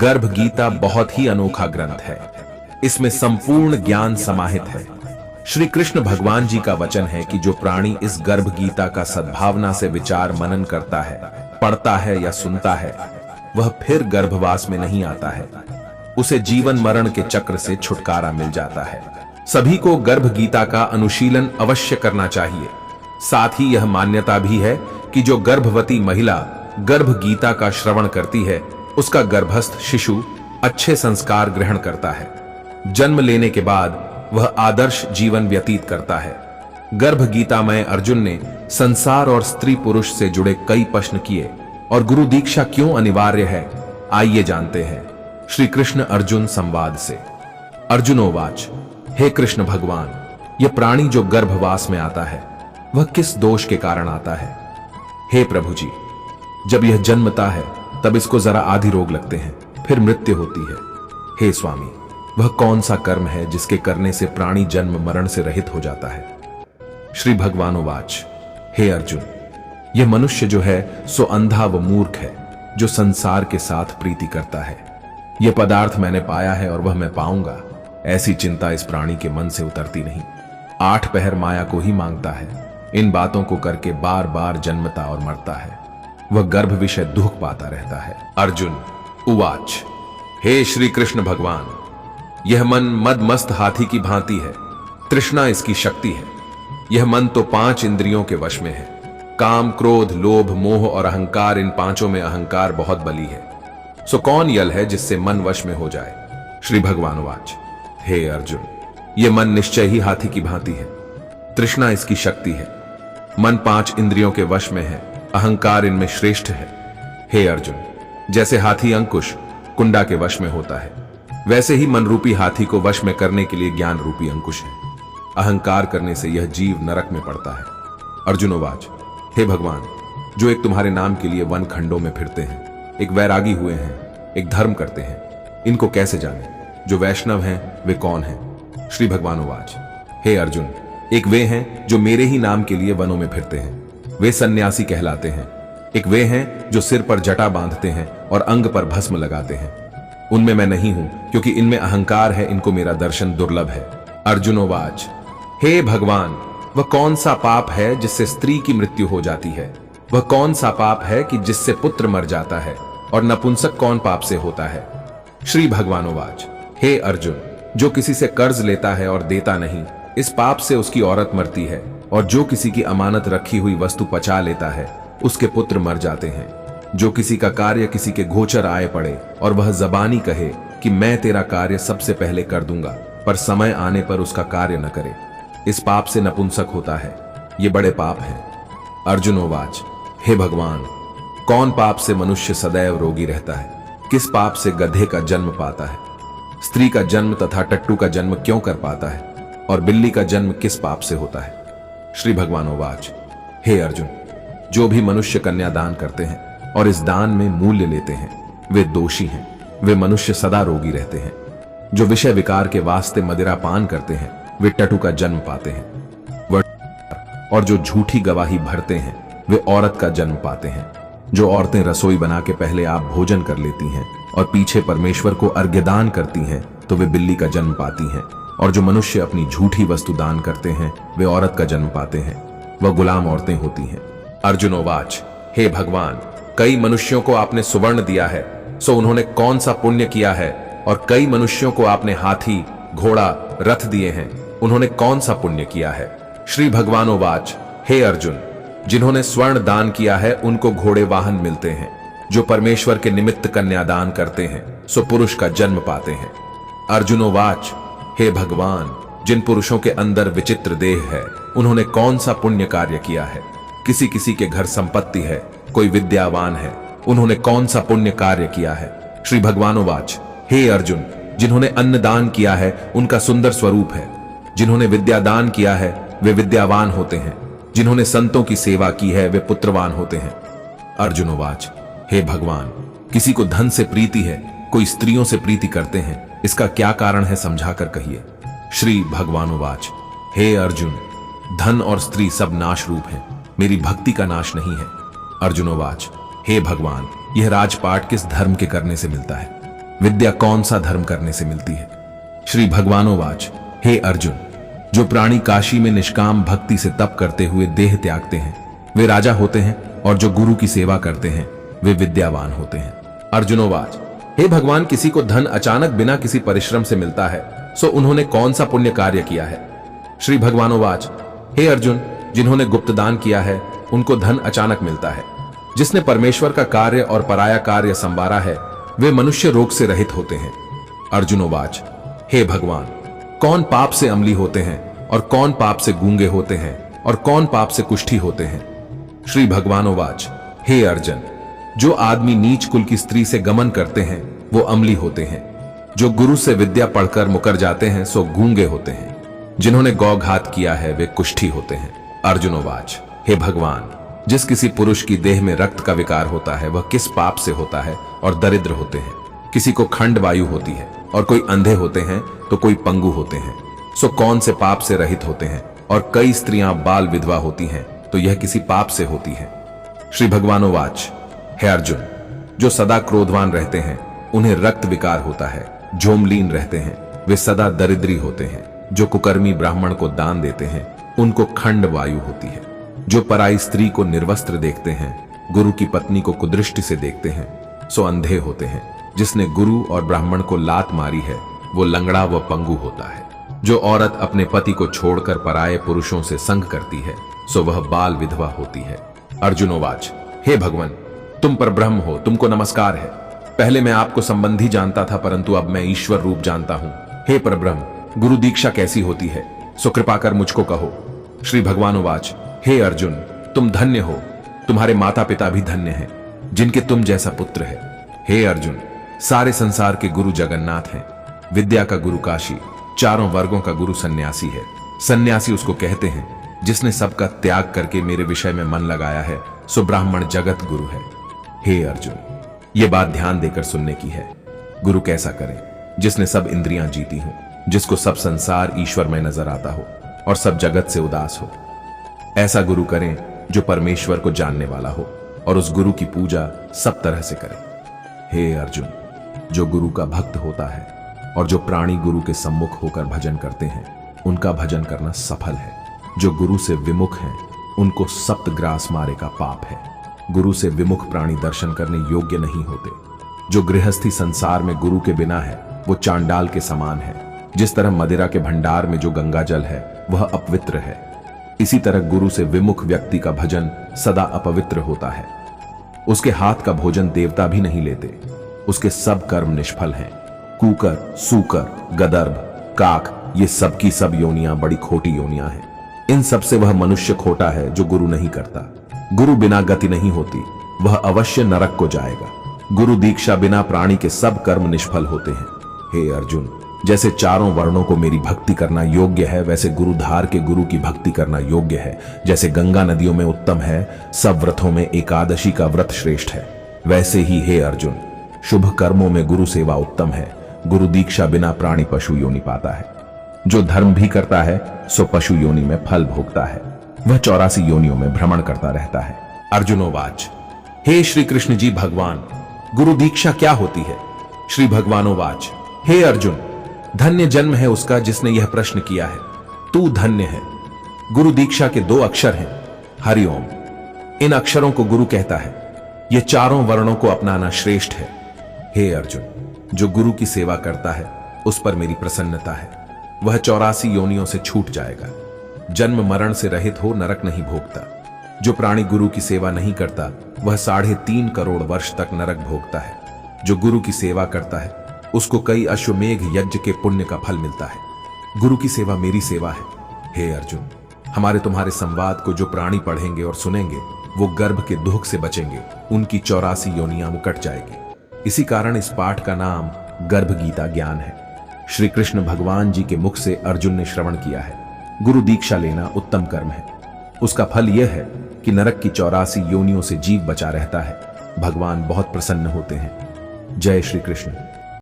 गर्भ गीता बहुत ही अनोखा ग्रंथ है। इसमें संपूर्ण ज्ञान समाहित है। श्री कृष्ण भगवान जी का वचन है कि जो प्राणी इस गर्भ गीता का सद्भावना से विचार मनन करता है, पढ़ता है या सुनता है, वह फिर गर्भवास में नहीं आता है। उसे जीवन मरण के चक्र से छुटकारा मिल जाता है। सभी को गर्भ गीता का अनुशीलन अवश्य करना चाहिए। साथ ही यह मान्यता भी है कि जो गर्भवती महिला गर्भ गीता का श्रवण करती है, उसका गर्भस्थ शिशु अच्छे संस्कार ग्रहण करता है। जन्म लेने के बाद वह आदर्श जीवन व्यतीत करता है। गर्भ गीता में अर्जुन ने संसार और स्त्री पुरुष से जुड़े कई प्रश्न किए और गुरु दीक्षा क्यों अनिवार्य है, आइए जानते हैं। श्री कृष्ण अर्जुन संवाद से। अर्जुनोवाच, हे कृष्ण भगवान, यह प्राणी जो गर्भवास में आता है, वह किस दोष के कारण आता है? हे प्रभु जी, जब यह जन्मता है तब इसको जरा आदि रोग लगते हैं, फिर मृत्यु होती है। हे स्वामी, वह कौन सा कर्म है जिसके करने से प्राणी जन्म मरण से रहित हो जाता है? श्री भगवानोवाच, हे अर्जुन, यह मनुष्य जो है सो अंधा व मूर्ख है, जो संसार के साथ प्रीति करता है। यह पदार्थ मैंने पाया है और वह मैं पाऊंगा, ऐसी चिंता इस प्राणी के मन से उतरती नहीं। 8 पहर माया को ही मांगता है। इन बातों को करके बार बार जन्मता और मरता है। वह गर्भ विषय दुख पाता रहता है। अर्जुन उवाच, हे श्री कृष्ण भगवान, यह मन मदमस्त हाथी की भांति है। तृष्णा इसकी शक्ति है। यह मन तो 5 इंद्रियों के वश में है। काम, क्रोध, लोभ, मोह और अहंकार, इन पांचों में अहंकार बहुत बली है। सो कौन यल है जिससे मन वश में हो जाए? श्री भगवानोवाच, हे अर्जुन, यह मन निश्चय ही हाथी की भांति है। तृष्णा इसकी शक्ति है। मन 5 इंद्रियों के वश में है। अहंकार इनमें श्रेष्ठ है। हे अर्जुन, जैसे हाथी अंकुश कुंडा के वश में होता है, वैसे ही मन रूपी हाथी को वश में करने के लिए ज्ञान रूपी अंकुश है। अहंकार करने से यह जीव नरक में पड़ता है। अर्जुनोवाच, हे भगवान, जो एक तुम्हारे नाम के लिए वन खंडों में फिरते हैं, एक वैरागी हुए हैं, एक धर्म करते हैं, इनको कैसे जाने? जो वैष्णव हैं वे कौन हैं? श्री भगवानोवाच, हे अर्जुन, एक वे हैं जो मेरे ही नाम के लिए वनों में फिरते हैं, वे सन्यासी कहलाते हैं। एक वे हैं जो सिर पर जटा बांधते हैं और अंग पर भस्म लगाते हैं। उनमें मैं नहीं हूं, क्योंकि इनमें अहंकार है, इनको मेरा दर्शन दुर्लभ है। अर्जुनोवाच, हे भगवान, वह कौन सा पाप है जिससे स्त्री की मृत्यु हो जाती है? वह कौन सा पाप है कि जिससे पुत्र मर जाता है? और नपुंसक कौन पाप से होता है? श्री भगवानोवाच, हे अर्जुन, जो किसी से कर्ज लेता है और देता नहीं, इस पाप से उसकी औरत मरती है। और जो किसी की अमानत रखी हुई वस्तु पचा लेता है, उसके पुत्र मर जाते हैं। जो किसी का कार्य किसी के गोचर आए पड़े और वह जबानी कहे कि मैं तेरा कार्य सबसे पहले कर दूंगा, पर समय आने पर उसका कार्य न करे, इस पाप से नपुंसक होता है। ये बड़े पाप हैं। अर्जुनोवाच, हे भगवान, कौन पाप से मनुष्य सदैव रोगी रहता है? किस पाप से गधे का जन्म पाता है? स्त्री का जन्म तथा टट्टू का जन्म क्यों कर पाता है? और बिल्ली का जन्म किस पाप से होता है? श्री भगवानोवाच, हे अर्जुन, जो भी मनुष्य कन्या दान करते हैं और इस दान में मूल्य लेते हैं, वे दोषी हैं। वे मनुष्य सदा रोगी रहते हैं। जो विषय विकार के वास्ते मदिरा पान करते हैं, वे टटू का जन्म पाते हैं। और जो झूठी गवाही भरते हैं, वे औरत का जन्म पाते हैं। जो औरतें रसोई बना के पहले आप भोजन कर लेती हैं और पीछे परमेश्वर को अर्घ्यदान करती हैं, तो वे बिल्ली का जन्म पाती हैं। और जो मनुष्य अपनी झूठी वस्तु दान करते हैं, वे औरत का जन्म पाते हैं। वह गुलाम औरतें होती हैं। अर्जुनोवाच, हे भगवान, कई मनुष्यों को आपने सुवर्ण दिया है, सो उन्होंने कौन सा पुण्य किया है? और कई मनुष्यों को आपने हाथी, घोड़ा, रथ दिए हैं, उन्होंने कौन सा पुण्य किया है? श्री भगवानोवाच, हे अर्जुन, जिन्होंने स्वर्ण दान किया है, उनको घोड़े वाहन मिलते हैं। जो परमेश्वर के निमित्त कन्यादान करते हैं, सो पुरुष का जन्म पाते हैं। अर्जुनोवाच, हे भगवान, जिन पुरुषों के अंदर विचित्र देह है, उन्होंने कौन सा पुण्य कार्य किया है? किसी किसी के घर संपत्ति है, कोई विद्यावान है, उन्होंने कौन सा पुण्य कार्य किया है? श्री भगवानोवाच, हे अर्जुन, जिन्होंने अन्न दान किया है, उनका सुंदर स्वरूप है। जिन्होंने विद्या दान किया है, वे विद्यावान होते हैं। जिन्होंने संतों की सेवा की है, वे पुत्रवान होते हैं। अर्जुनोवाच, हे भगवान, किसी को धन से प्रीति है, कोई स्त्रियों से प्रीति करते हैं, इसका क्या कारण है, समझाकर कहिए। श्री भगवानोवाच, हे अर्जुन, धन और स्त्री सब नाश रूप हैं, मेरी भक्ति का नाश नहीं है। अर्जुनोवाच, हे भगवान, यह राजपाट किस धर्म के करने से मिलता है? विद्या कौन सा धर्म करने से मिलती है? श्री भगवानोवाच, हे अर्जुन, जो प्राणी काशी में निष्काम भक्ति से तप करते हुए देह त्यागते हैं वे राजा होते हैं, और जो गुरु की सेवा करते हैं वे विद्यावान होते हैं। अर्जुनोवाच, हे भगवान, किसी को धन अचानक बिना किसी परिश्रम से मिलता है, सो उन्होंने कौन सा पुण्य कार्य किया है? श्री भगवानोवाच, हे अर्जुन, जिन्होंने गुप्त दान किया है उनको धन अचानक मिलता है। जिसने परमेश्वर का कार्य और पराया कार्य संवारा है वे मनुष्य रोग से रहित होते हैं। अर्जुनोवाच, हे भगवान, कौन पाप से अम्ली होते हैं और कौन पाप से गूंगे होते हैं और कौन पाप से कुष्ठी होते हैं? श्री भगवानोवाच, हे अर्जुन, जो आदमी नीच कुल की स्त्री से गमन करते हैं वो अम्ली होते हैं। जो गुरु से विद्या पढ़कर मुकर जाते हैं सो गूंगे होते हैं। जिन्होंने गौघात किया है वे कुष्ठी होते हैं। अर्जुनोवाच, हे भगवान, जिस किसी पुरुष की देह में रक्त का विकार होता है वह किस पाप से होता है और दरिद्र होते हैं? किसी को खंड वायु होती है और कोई अंधे होते हैं तो कोई पंगु होते हैं, सो कौन से पाप से रहित होते हैं? और कई स्त्रियां बाल विधवा होती हैं तो यह किसी पाप से होती है। श्री भगवानोवाच, हे अर्जुन, जो सदा क्रोधवान रहते हैं उन्हें रक्त विकार होता है। जो मलीन रहते हैं वे सदा दरिद्री होते हैं। जो कुकर्मी ब्राह्मण को दान देते हैं उनको खंड वायु होती है। जो पराई स्त्री को निर्वस्त्र देखते हैं, गुरु की पत्नी को कुदृष्टि से देखते हैं, सो अंधे होते हैं। जिसने गुरु और ब्राह्मण को लात मारी है वो लंगड़ा व पंगु होता है। जो औरत अपने पति को छोड़कर पराये पुरुषों से संग करती है सो वह बाल विधवा होती है। अर्जुनोवाच, हे भगवान, तुम पर ब्रह्म हो, तुमको नमस्कार है। पहले मैं आपको संबंधी जानता था परंतु अब मैं ईश्वर रूप जानता हूं। हे परब्रह्म, गुरु दीक्षा कैसी होती है सो कृपा कर मुझको कहो। श्री भगवानोवाच, हे अर्जुन, तुम धन्य हो, तुम्हारे माता पिता भी धन्य हैं जिनके तुम जैसा पुत्र है। हे अर्जुन, सारे संसार के गुरु जगन्नाथ हैं। विद्या का गुरु काशी, चारों वर्गों का गुरु सन्यासी है। सन्यासी उसको कहते हैं जिसने सबका त्याग करके मेरे विषय में मन लगाया है, सो ब्राह्मण जगत गुरु है। हे अर्जुन, ये बात ध्यान देकर सुनने की है। गुरु कैसा करें? जिसने सब इंद्रियां जीती हो, जिसको सब संसार ईश्वर में नजर आता हो और सब जगत से उदास हो। ऐसा गुरु करें जो परमेश्वर को जानने वाला हो और उस गुरु की पूजा सब तरह से करें। हे अर्जुन, जो गुरु का भक्त होता है और जो प्राणी गुरु के सम्मुख होकर भजन करते हैं उनका भजन करना सफल है। जो गुरु से विमुख हैं उनको सप्तग्रास मारे का पाप है। गुरु से विमुख प्राणी दर्शन करने योग्य नहीं होते। जो गृहस्थी संसार में गुरु के बिना है वो चांडाल के समान है। जिस तरह मदिरा के भंडार में जो गंगा जल है वह अपवित्र है, इसी तरह गुरु से विमुख व्यक्ति का भजन सदा अपवित्र होता है। उसके हाथ का भोजन देवता भी नहीं लेते। उसके सब कर्म निष्फल हैं। कूकर, सूकर, गदर्भ, काक, ये सब की सब योनियां बड़ी खोटी योनियां हैं। इन सब से वह मनुष्य खोटा है जो गुरु नहीं करता। गुरु बिना गति नहीं होती, वह अवश्य नरक को जाएगा। गुरु दीक्षा बिना प्राणी के सब कर्म निष्फल होते हैं। हे अर्जुन, जैसे चारों वर्णों को मेरी भक्ति करना योग्य है वैसे गुरुधार के गुरु की भक्ति करना योग्य है। जैसे गंगा नदियों में उत्तम है, सब व्रतों में एकादशी का व्रत श्रेष्ठ है, वैसे ही हे अर्जुन, शुभ कर्मों में गुरु सेवा उत्तम है। गुरु दीक्षा बिना प्राणी पशु योनि पाता है। जो धर्म भी करता है सो पशु योनि में फल भोगता है। वह 84 योनियों में भ्रमण करता रहता है। अर्जुनोवाच, हे श्री कृष्ण जी भगवान, गुरु दीक्षा क्या होती है? श्री भगवानोवाच, हे अर्जुन, धन्य जन्म है उसका जिसने यह प्रश्न किया है। तू धन्य है। गुरु दीक्षा के 2 अक्षर हैं, हरिओम। इन अक्षरों को गुरु कहता है। ये चारों वर्णों को अपनाना श्रेष्ठ है। हे अर्जुन, जो गुरु की सेवा करता है उस पर मेरी प्रसन्नता है। वह 84 योनियों से छूट जाएगा। जन्म मरण से रहित हो नरक नहीं भोगता। जो प्राणी गुरु की सेवा नहीं करता वह 3.5 करोड़ वर्ष तक नरक भोगता है। जो गुरु की सेवा करता है उसको कई अश्वमेघ यज्ञ के पुण्य का फल मिलता है। गुरु की सेवा मेरी सेवा है। हे अर्जुन, हमारे तुम्हारे संवाद को जो प्राणी पढ़ेंगे और सुनेंगे वो गर्भ के दुख से बचेंगे। उनकी 84 योनियां मुकट जाएगी। इसी कारण इस पाठ का नाम गर्भ गीता ज्ञान है। श्री कृष्ण भगवान जी के मुख से अर्जुन ने श्रवण किया है। गुरु दीक्षा लेना उत्तम कर्म है। उसका फल यह है कि नरक की 84 योनियों से जीव बचा रहता है। भगवान बहुत प्रसन्न होते हैं। जय श्री कृष्ण।